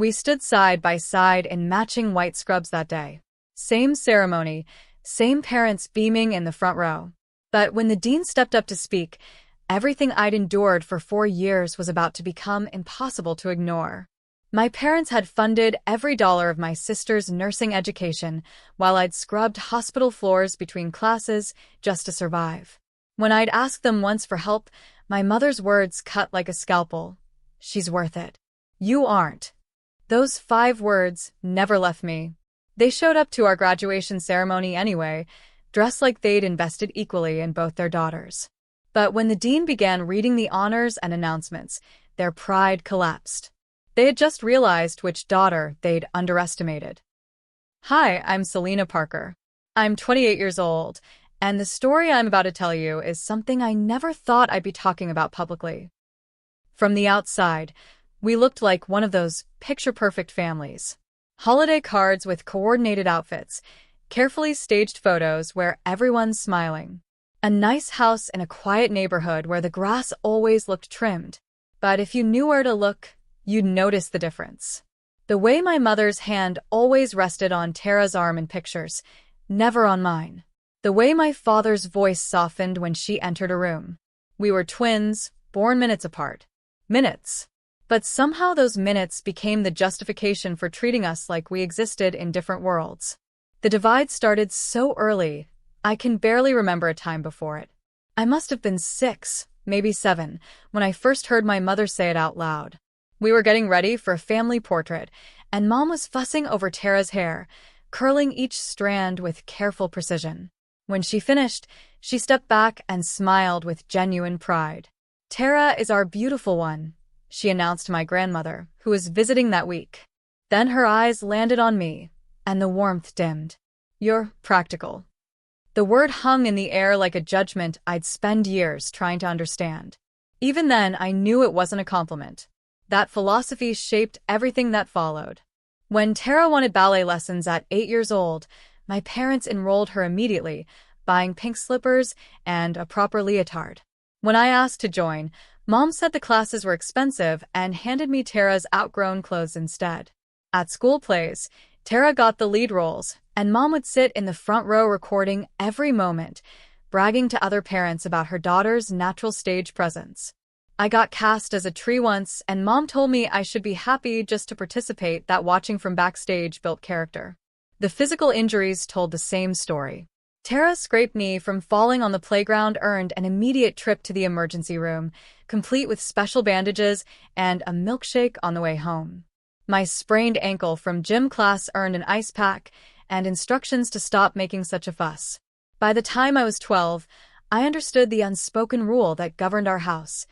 We stood side by side in matching white scrubs that day. Same ceremony, same parents beaming in the front row. But when the dean stepped up to speak, everything I'd endured for 4 years was about to become impossible to ignore. My parents had funded every dollar of my sister's nursing education while I'd scrubbed hospital floors between classes just to survive. When I'd asked them once for help, my mother's words cut like a scalpel. "She's worth it. You aren't." Those 5 words never left me. They showed up to our graduation ceremony anyway, dressed like they'd invested equally in both their daughters. But when the dean began reading the honors and announcements, their pride collapsed. They had just realized which daughter they'd underestimated. Hi, I'm Selene Parker. I'm 28 years old, and the story I'm about to tell you is something I never thought I'd be talking about publicly. From the outside, we looked like one of those picture-perfect families. Holiday cards with coordinated outfits, carefully staged photos where everyone's smiling. A nice house in a quiet neighborhood where the grass always looked trimmed. But if you knew where to look, you'd notice the difference. The way my mother's hand always rested on Tara's arm in pictures, never on mine. The way my father's voice softened when she entered a room. We were twins, born minutes apart. Minutes. But somehow those minutes became the justification for treating us like we existed in different worlds. The divide started so early, I can barely remember a time before it. I must have been 6, maybe 7, when I first heard my mother say it out loud. We were getting ready for a family portrait, and Mom was fussing over Tara's hair, curling each strand with careful precision. When she finished, she stepped back and smiled with genuine pride. "Tara is our beautiful one," she announced to my grandmother, who was visiting that week. Then her eyes landed on me, and the warmth dimmed. "You're practical." The word hung in the air like a judgment I'd spend years trying to understand. Even then, I knew it wasn't a compliment. That philosophy shaped everything that followed. When Tara wanted ballet lessons at 8 years old, my parents enrolled her immediately, buying pink slippers and a proper leotard. When I asked to join, Mom said the classes were expensive and handed me Tara's outgrown clothes instead. At school plays, Tara got the lead roles, and Mom would sit in the front row recording every moment, bragging to other parents about her daughter's natural stage presence. I got cast as a tree once, and Mom told me I should be happy just to participate, that watching from backstage built character. The physical injuries told the same story. Tara's scraped knee from falling on the playground earned an immediate trip to the emergency room, complete with special bandages and a milkshake on the way home. My sprained ankle from gym class earned an ice pack and instructions to stop making such a fuss. By the time I was 12, I understood the unspoken rule that governed our house.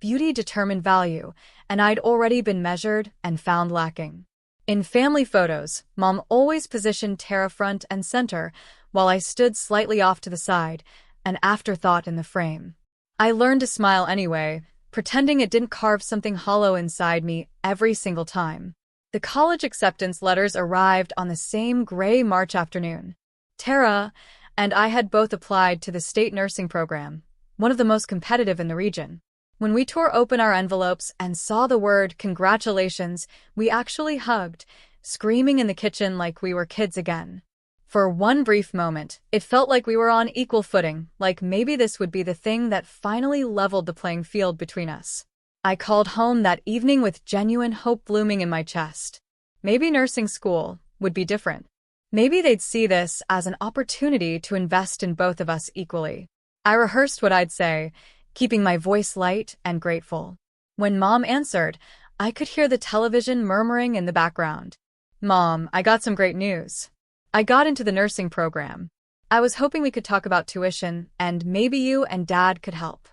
Beauty determined value, and I'd already been measured and found lacking. In family photos, Mom always positioned Tara front and center, while I stood slightly off to the side, an afterthought in the frame. I learned to smile anyway, pretending it didn't carve something hollow inside me every single time. The college acceptance letters arrived on the same gray March afternoon. Tara and I had both applied to the state nursing program, one of the most competitive in the region. When we tore open our envelopes and saw the word "congratulations," we actually hugged, screaming in the kitchen like we were kids again. For one brief moment, it felt like we were on equal footing, like maybe this would be the thing that finally leveled the playing field between us. I called home that evening with genuine hope blooming in my chest. Maybe nursing school would be different. Maybe they'd see this as an opportunity to invest in both of us equally. I rehearsed what I'd say, keeping my voice light and grateful. When Mom answered, I could hear the television murmuring in the background. "Mom, I got some great news. I got into the nursing program. I was hoping we could talk about tuition, and maybe you and Dad could help."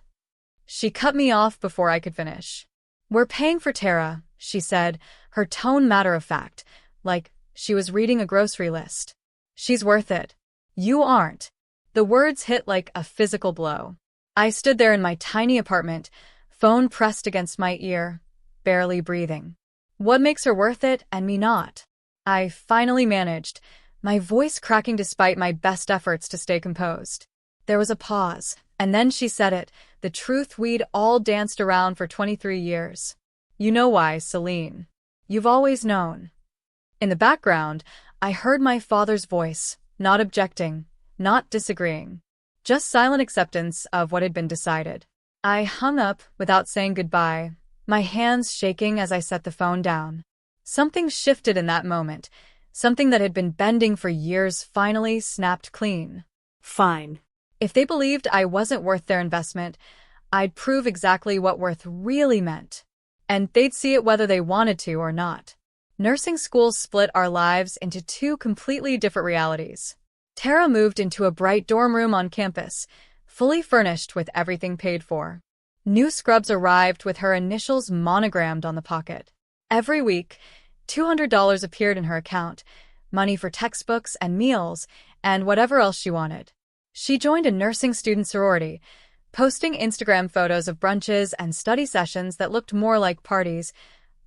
She cut me off before I could finish. "We're paying for Tara," she said, her tone matter-of-fact, like she was reading a grocery list. "She's worth it. You aren't." The words hit like a physical blow. I stood there in my tiny apartment, phone pressed against my ear, barely breathing. What makes her worth it and me not? I finally managed, my voice cracking despite my best efforts to stay composed. There was a pause, and then she said it, the truth we'd all danced around for 23 years. "You know why, Selene. You've always known. In the background, I heard my father's voice, not objecting, not disagreeing, just silent acceptance of what had been decided. I hung up without saying goodbye, my hands shaking as I set the phone down. Something shifted in that moment. Something that had been bending for years finally snapped clean. Fine. If they believed I wasn't worth their investment, I'd prove exactly what worth really meant. And they'd see it whether they wanted to or not. Nursing school split our lives into two completely different realities. Tara moved into a bright dorm room on campus, fully furnished with everything paid for. New scrubs arrived with her initials monogrammed on the pocket. Every week, $200 appeared in her account, money for textbooks and meals, and whatever else she wanted. She joined a nursing student sorority, posting Instagram photos of brunches and study sessions that looked more like parties,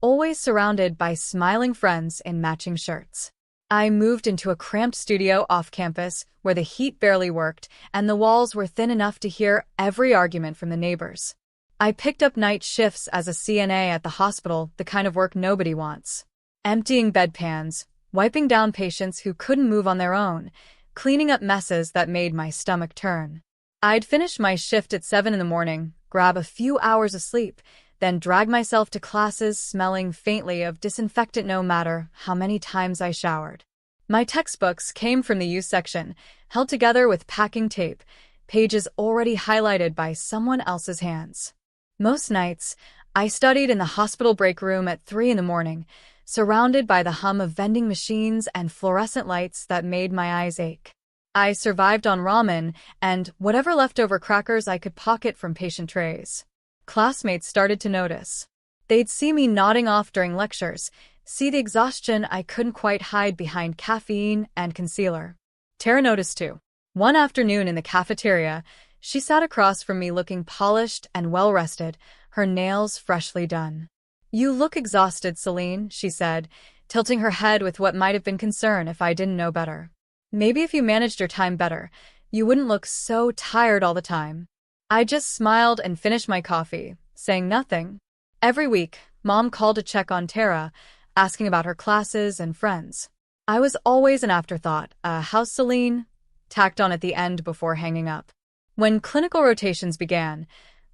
always surrounded by smiling friends in matching shirts. I moved into a cramped studio off campus where the heat barely worked and the walls were thin enough to hear every argument from the neighbors. I picked up night shifts as a CNA at the hospital, the kind of work nobody wants. Emptying bedpans, wiping down patients who couldn't move on their own, cleaning up messes that made my stomach turn. I'd finish my shift at 7 in the morning, grab a few hours of sleep, then drag myself to classes smelling faintly of disinfectant no matter how many times I showered. My textbooks came from the U section, held together with packing tape, pages already highlighted by someone else's hands. Most nights, I studied in the hospital break room at 3 in the morning, surrounded by the hum of vending machines and fluorescent lights that made my eyes ache. I survived on ramen and whatever leftover crackers I could pocket from patient trays. Classmates started to notice. They'd see me nodding off during lectures, see the exhaustion I couldn't quite hide behind caffeine and concealer. Tara noticed too. One afternoon in the cafeteria, she sat across from me looking polished and well-rested, her nails freshly done. "You look exhausted, Selene," she said, tilting her head with what might have been concern if I didn't know better. "Maybe if you managed your time better, you wouldn't look so tired all the time." I just smiled and finished my coffee, saying nothing. Every week, Mom called to check on Tara, asking about her classes and friends. I was always an afterthought, "How's Selene?" tacked on at the end before hanging up. When clinical rotations began,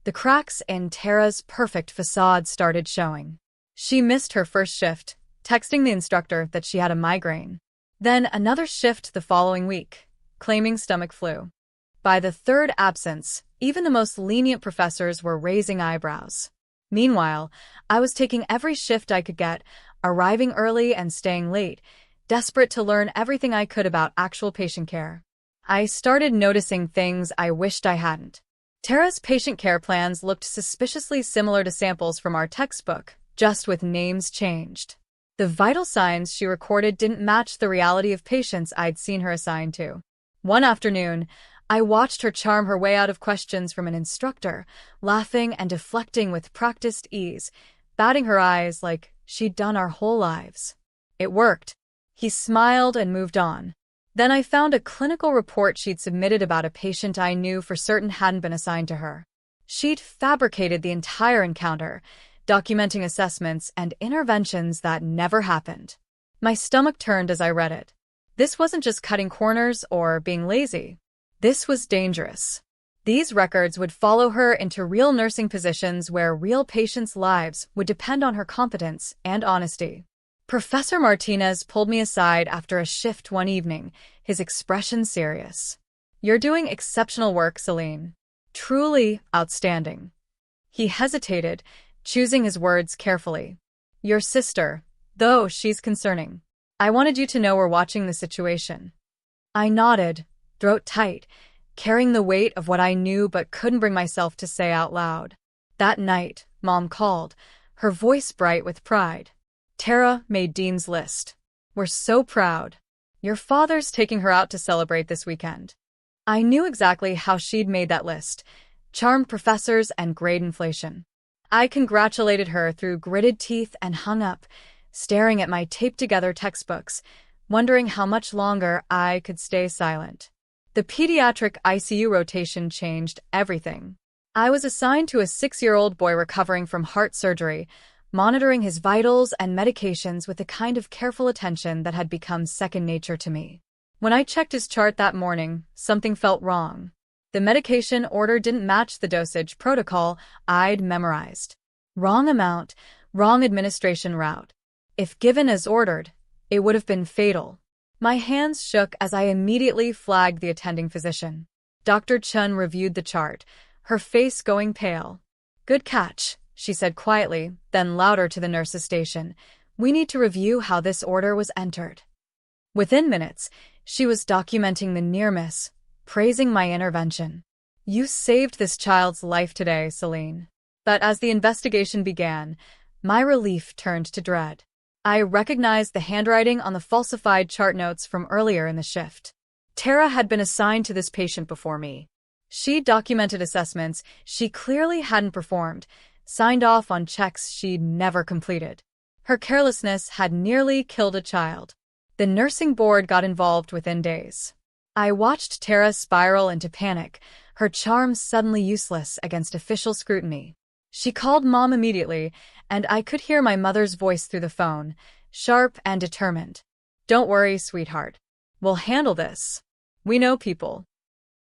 the cracks in Tara's perfect facade started showing. She missed her first shift, texting the instructor that she had a migraine. Then another shift the following week, claiming stomach flu. By the third absence, even the most lenient professors were raising eyebrows. Meanwhile, I was taking every shift I could get, arriving early and staying late, desperate to learn everything I could about actual patient care. I started noticing things I wished I hadn't. Tara's patient care plans looked suspiciously similar to samples from our textbook, just with names changed. The vital signs she recorded didn't match the reality of patients I'd seen her assigned to. One afternoon, I watched her charm her way out of questions from an instructor, laughing and deflecting with practiced ease, batting her eyes like she'd done our whole lives. It worked. He smiled and moved on. Then I found a clinical report she'd submitted about a patient I knew for certain hadn't been assigned to her. She'd fabricated the entire encounter, documenting assessments and interventions that never happened. My stomach turned as I read it. This wasn't just cutting corners or being lazy. This was dangerous. These records would follow her into real nursing positions where real patients' lives would depend on her competence and honesty. Professor Martinez pulled me aside after a shift one evening, his expression serious. "You're doing exceptional work, Selene. Truly outstanding." He hesitated, choosing his words carefully. "Your sister, though, she's concerning. I wanted you to know we're watching the situation." I nodded, throat tight, carrying the weight of what I knew but couldn't bring myself to say out loud. That night, Mom called, her voice bright with pride. "Tara made Dean's List. We're so proud. Your father's taking her out to celebrate this weekend." I knew exactly how she'd made that list. Charmed professors and grade inflation. I congratulated her through gritted teeth and hung up, staring at my taped-together textbooks, wondering how much longer I could stay silent. The pediatric ICU rotation changed everything. I was assigned to a 6-year-old boy recovering from heart surgery, monitoring his vitals and medications with the kind of careful attention that had become second nature to me. When I checked his chart that morning, something felt wrong. The medication order didn't match the dosage protocol I'd memorized. Wrong amount, wrong administration route. If given as ordered, it would have been fatal. My hands shook as I immediately flagged the attending physician. Dr. Chun reviewed the chart, her face going pale. "Good catch," she said quietly, then louder to the nurse's station. "We need to review how this order was entered." Within minutes, she was documenting the near miss, praising my intervention. "You saved this child's life today, Selene." But as the investigation began, my relief turned to dread. I recognized the handwriting on the falsified chart notes from earlier in the shift. Tara had been assigned to this patient before me. She documented assessments she clearly hadn't performed, signed off on checks she'd never completed. Her carelessness had nearly killed a child. The nursing board got involved within days. I watched Tara spiral into panic, her charm suddenly useless against official scrutiny. She called Mom immediately, and I could hear my mother's voice through the phone, sharp and determined. "Don't worry, sweetheart. We'll handle this. We know people."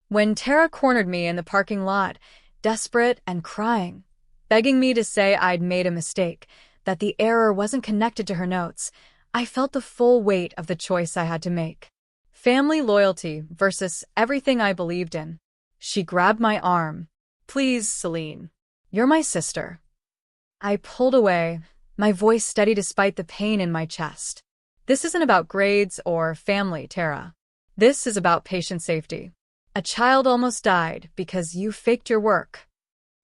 When Tara cornered me in the parking lot, desperate and crying, begging me to say I'd made a mistake, that the error wasn't connected to her notes, I felt the full weight of the choice I had to make. Family loyalty versus everything I believed in. She grabbed my arm. "Please, Selene. You're my sister." I pulled away, my voice steady despite the pain in my chest. "This isn't about grades or family, Tara. This is about patient safety. A child almost died because you faked your work."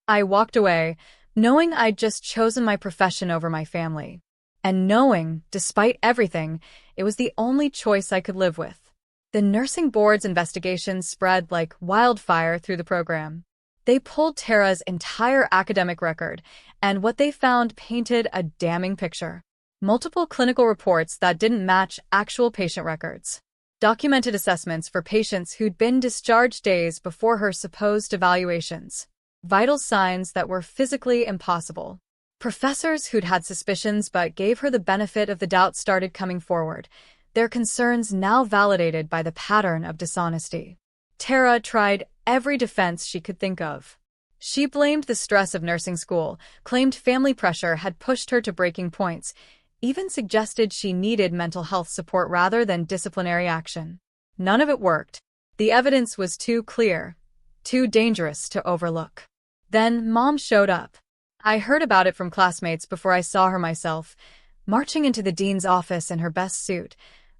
I walked away, knowing I'd just chosen my profession over my family. And knowing, despite everything, it was the only choice I could live with. The nursing board's investigation spread like wildfire through the program. They pulled Tara's entire academic record, and what they found painted a damning picture. Multiple clinical reports that didn't match actual patient records. Documented assessments for patients who'd been discharged days before her supposed evaluations. Vital signs that were physically impossible. Professors who'd had suspicions but gave her the benefit of the doubt started coming forward, their concerns now validated by the pattern of dishonesty. Tara tried every defense she could think of. She blamed the stress of nursing school, claimed family pressure had pushed her to breaking points, even suggested she needed mental health support rather than disciplinary action. None of it worked. The evidence was too clear, too dangerous to overlook. Then Mom showed up. I heard about it from classmates before I saw her myself, marching into the dean's office in her best suit,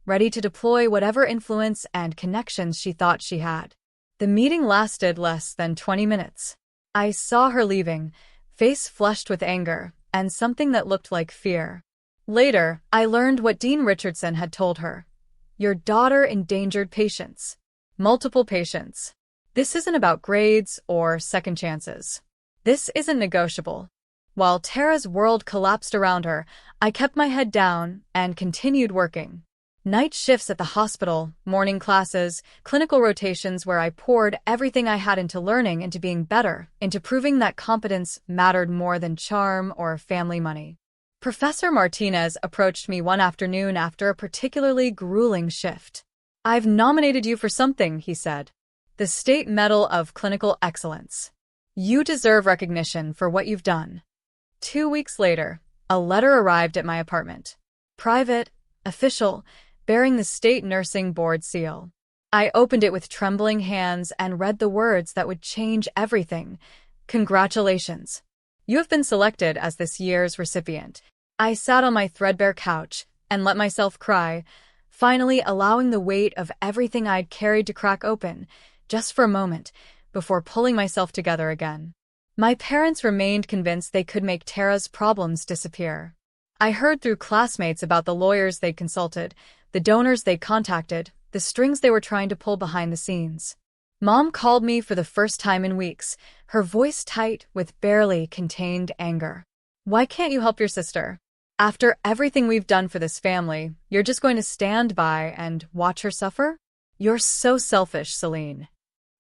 ready to deploy whatever influence and connections she thought she had. The meeting lasted less than 20 minutes. I saw her leaving, face flushed with anger, and something that looked like fear. Later, I learned what Dean Richardson had told her. "Your daughter endangered patients. Multiple patients. This isn't about grades or second chances. This isn't negotiable." While Tara's world collapsed around her, I kept my head down and continued working. Night shifts at the hospital, morning classes, clinical rotations where I poured everything I had into learning, into being better, into proving that competence mattered more than charm or family money. Professor Martinez approached me one afternoon after a particularly grueling shift. "I've nominated you for something," he said. "The State Medal of Clinical Excellence. You deserve recognition for what you've done." 2 weeks later, a letter arrived at my apartment. Private, official, bearing the state nursing board seal. I opened it with trembling hands and read the words that would change everything. "Congratulations. You have been selected as this year's recipient." I sat on my threadbare couch and let myself cry, finally allowing the weight of everything I'd carried to crack open, just for a moment, before pulling myself together again. My parents remained convinced they could make Tara's problems disappear. I heard through classmates about the lawyers they'd consulted, the donors they'd contacted, the strings they were trying to pull behind the scenes. Mom called me for the first time in weeks, her voice tight with barely contained anger. "Why can't you help your sister? After everything we've done for this family, you're just going to stand by and watch her suffer? You're so selfish, Selene."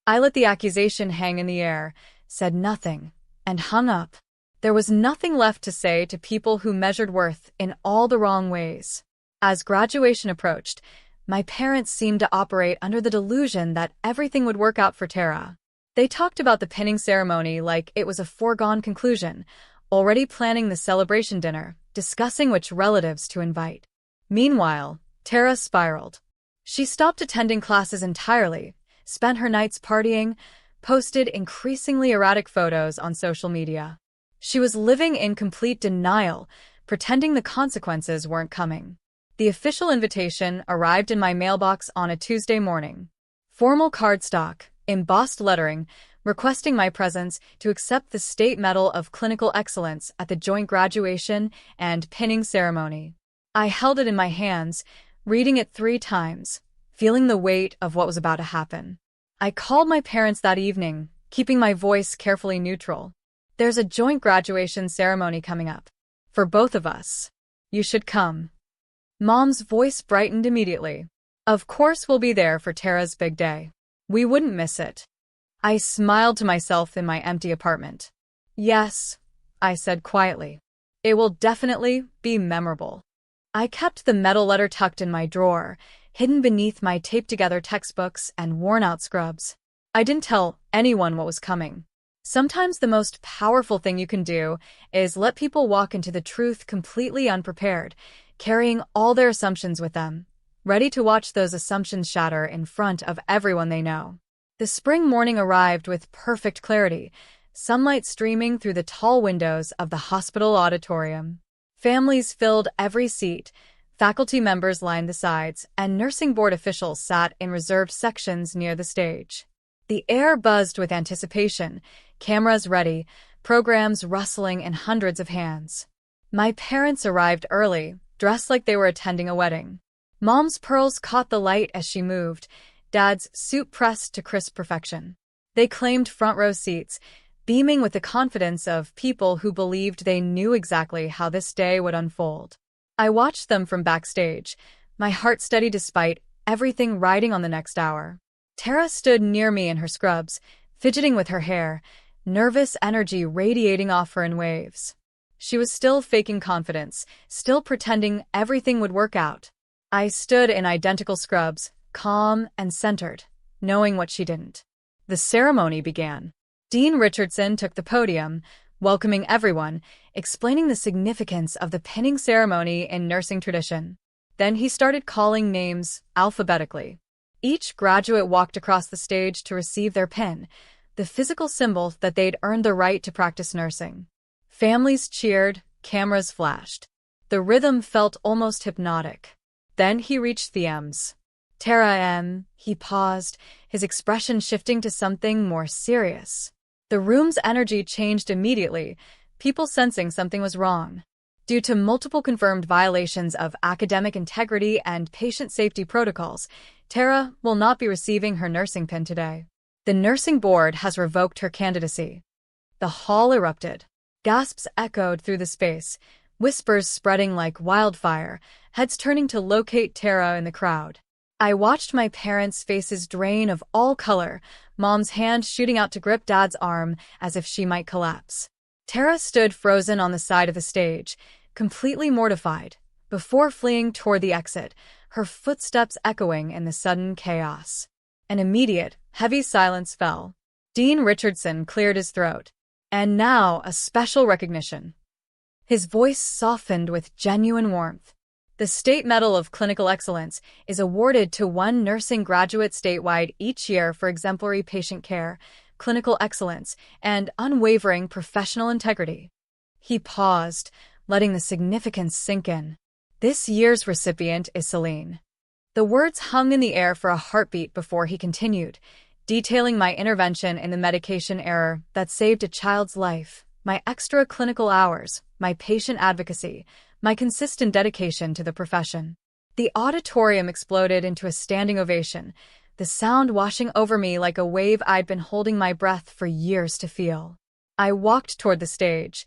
I let the accusation hang in the air, said nothing, and hung up. There was nothing left to say to people who measured worth in all the wrong ways. As graduation approached, my parents seemed to operate under the delusion that everything would work out for Tara. They talked about the pinning ceremony like it was a foregone conclusion, already planning the celebration dinner, discussing which relatives to invite. Meanwhile, Tara spiraled. She stopped attending classes entirely, spent her nights partying, posted increasingly erratic photos on social media. She was living in complete denial, pretending the consequences weren't coming. The official invitation arrived in my mailbox on a Tuesday morning. Formal cardstock, embossed lettering, requesting my presence to accept the State Medal of Clinical Excellence at the joint graduation and pinning ceremony. I held it in my hands, reading it 3 times, feeling the weight of what was about to happen. I called my parents that evening, keeping my voice carefully neutral. There's a joint graduation ceremony coming up. For both of us. You should come. Mom's voice brightened immediately. Of course we'll be there for Tara's big day. We wouldn't miss it. I smiled to myself in my empty apartment. Yes, I said quietly. It will definitely be memorable. I kept the medal letter tucked in my drawer, hidden beneath my taped-together textbooks and worn-out scrubs. I didn't tell anyone what was coming. Sometimes the most powerful thing you can do is let people walk into the truth completely unprepared, carrying all their assumptions with them, ready to watch those assumptions shatter in front of everyone they know. The spring morning arrived with perfect clarity, sunlight streaming through the tall windows of the hospital auditorium. Families filled every seat, faculty members lined the sides, and nursing board officials sat in reserved sections near the stage. The air buzzed with anticipation, cameras ready, programs rustling in hundreds of hands. My parents arrived early, dressed like they were attending a wedding. Mom's pearls caught the light as she moved, Dad's suit pressed to crisp perfection. They claimed front row seats, beaming with the confidence of people who believed they knew exactly how this day would unfold. I watched them from backstage, my heart steady despite everything riding on the next hour. Tara stood near me in her scrubs, fidgeting with her hair, nervous energy radiating off her in waves. She was still faking confidence, still pretending everything would work out. I stood in identical scrubs, calm and centered, knowing what she didn't. The ceremony began. Dean Richardson took the podium, welcoming everyone, explaining the significance of the pinning ceremony in nursing tradition. Then he started calling names alphabetically. Each graduate walked across the stage to receive their pin, the physical symbol that they'd earned the right to practice nursing. Families cheered, cameras flashed. The rhythm felt almost hypnotic. Then he reached the M's. Tara M. He paused, his expression shifting to something more serious. The room's energy changed immediately, people sensing something was wrong. Due to multiple confirmed violations of academic integrity and patient safety protocols, Tara will not be receiving her nursing pin today. The nursing board has revoked her candidacy. The hall erupted. Gasps echoed through the space, whispers spreading like wildfire, heads turning to locate Tara in the crowd. I watched my parents' faces drain of all color, Mom's hand shooting out to grip Dad's arm as if she might collapse. Tara stood frozen on the side of the stage, completely mortified, before fleeing toward the exit, her footsteps echoing in the sudden chaos. An immediate, heavy silence fell. Dean Richardson cleared his throat. And now, a special recognition. His voice softened with genuine warmth. The State Medal of Clinical Excellence is awarded to one nursing graduate statewide each year for exemplary patient care, clinical excellence, and unwavering professional integrity. He paused, letting the significance sink in. This year's recipient is Selene. The words hung in the air for a heartbeat before he continued, detailing my intervention in the medication error that saved a child's life, my extra clinical hours, my patient advocacy, my consistent dedication to the profession. The auditorium exploded into a standing ovation, the sound washing over me like a wave I'd been holding my breath for years to feel. I walked toward the stage,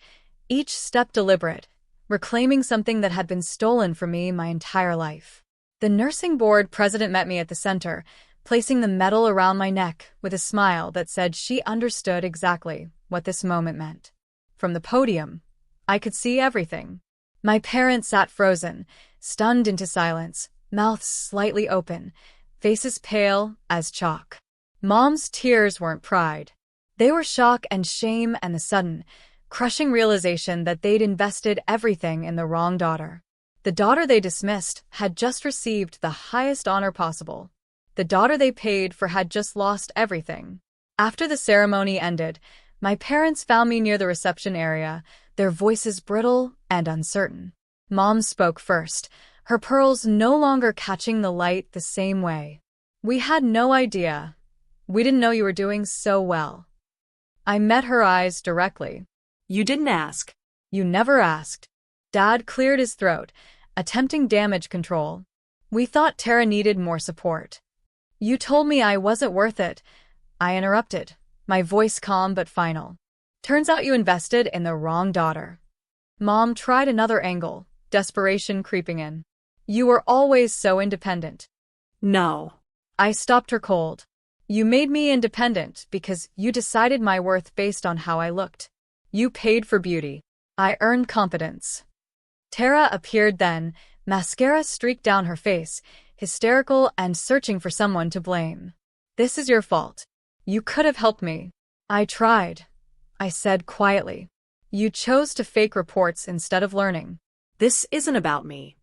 each step deliberate, reclaiming something that had been stolen from me my entire life. The nursing board president met me at the center, placing the medal around my neck with a smile that said she understood exactly what this moment meant. From the podium, I could see everything. My parents sat frozen, stunned into silence, mouths slightly open, faces pale as chalk. Mom's tears weren't pride. They were shock and shame and the sudden, crushing realization that they'd invested everything in the wrong daughter. The daughter they dismissed had just received the highest honor possible. The daughter they paid for had just lost everything. After the ceremony ended, my parents found me near the reception area, their voices brittle and uncertain. Mom spoke first, her pearls no longer catching the light the same way. "We had no idea. We didn't know you were doing so well." I met her eyes directly. "You didn't ask." "You never asked." Dad cleared his throat, attempting damage control. "We thought Tara needed more support." "You told me I wasn't worth it," I interrupted, my voice calm but final. "Turns out you invested in the wrong daughter." Mom tried another angle, desperation creeping in. "You were always so independent." "No." I stopped her cold. "You made me independent because you decided my worth based on how I looked. You paid for beauty. I earned competence." Tara appeared then, mascara streaked down her face, hysterical and searching for someone to blame. "This is your fault. You could have helped me." "I tried," I said quietly. "You chose to fake reports instead of learning." "This isn't about me."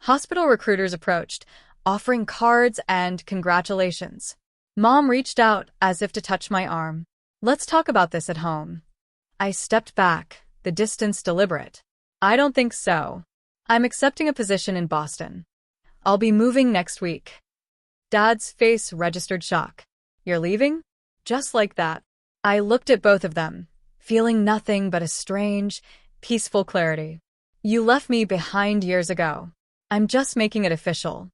Hospital recruiters approached, offering cards and congratulations. Mom reached out as if to touch my arm. "Let's talk about this at home." I stepped back, the distance deliberate. "I don't think so. I'm accepting a position in Boston. I'll be moving next week." Dad's face registered shock. "You're leaving?" Just like that. I looked at both of them, feeling nothing but a strange, peaceful clarity. "You left me behind years ago. I'm just making it official."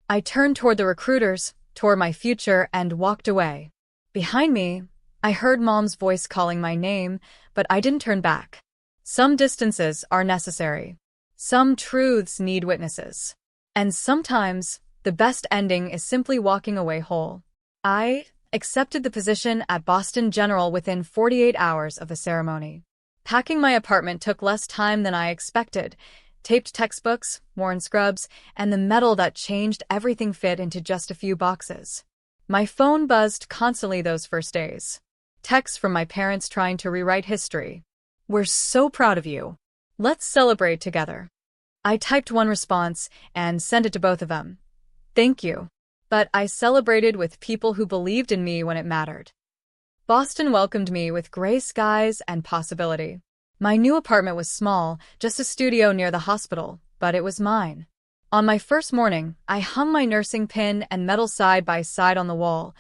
I turned toward the recruiters, toward my future, and walked away. Behind me, I heard Mom's voice calling my name, but I didn't turn back. Some distances are necessary. Some truths need witnesses. And sometimes, the best ending is simply walking away whole. I accepted the position at Boston General within 48 hours of the ceremony. Packing my apartment took less time than I expected. Taped textbooks, worn scrubs, and the metal that changed everything fit into just a few boxes. My phone buzzed constantly those first days. Texts from my parents trying to rewrite history. "We're so proud of you. Let's celebrate together." I typed one response and sent it to both of them. "Thank you." But I celebrated with people who believed in me when it mattered. Boston welcomed me with gray skies and possibility. My new apartment was small, just a studio near the hospital, but it was mine. On my first morning, I hung my nursing pin and medal side by side on the wall,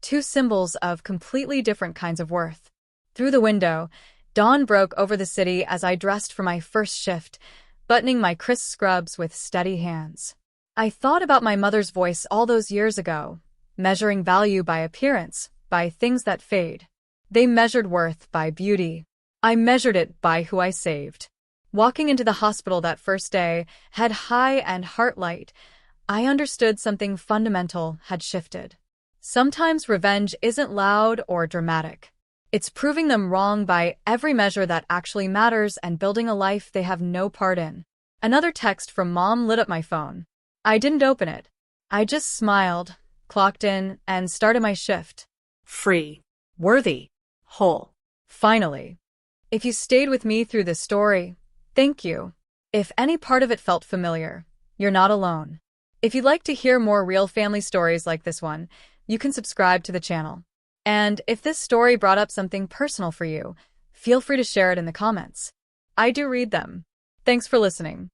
two symbols of completely different kinds of worth. Through the window, dawn broke over the city as I dressed for my first shift, buttoning my crisp scrubs with steady hands. I thought about my mother's voice all those years ago, measuring value by appearance, by things that fade. They measured worth by beauty. I measured it by who I saved. Walking into the hospital that first day, head high and heart light, I understood something fundamental had shifted. Sometimes revenge isn't loud or dramatic. It's proving them wrong by every measure that actually matters and building a life they have no part in. Another text from Mom lit up my phone. I didn't open it. I just smiled, clocked in, and started my shift. Free. Worthy. Whole. Finally. If you stayed with me through this story, thank you. If any part of it felt familiar, you're not alone. If you'd like to hear more real family stories like this one, you can subscribe to the channel. And if this story brought up something personal for you, feel free to share it in the comments. I do read them. Thanks for listening.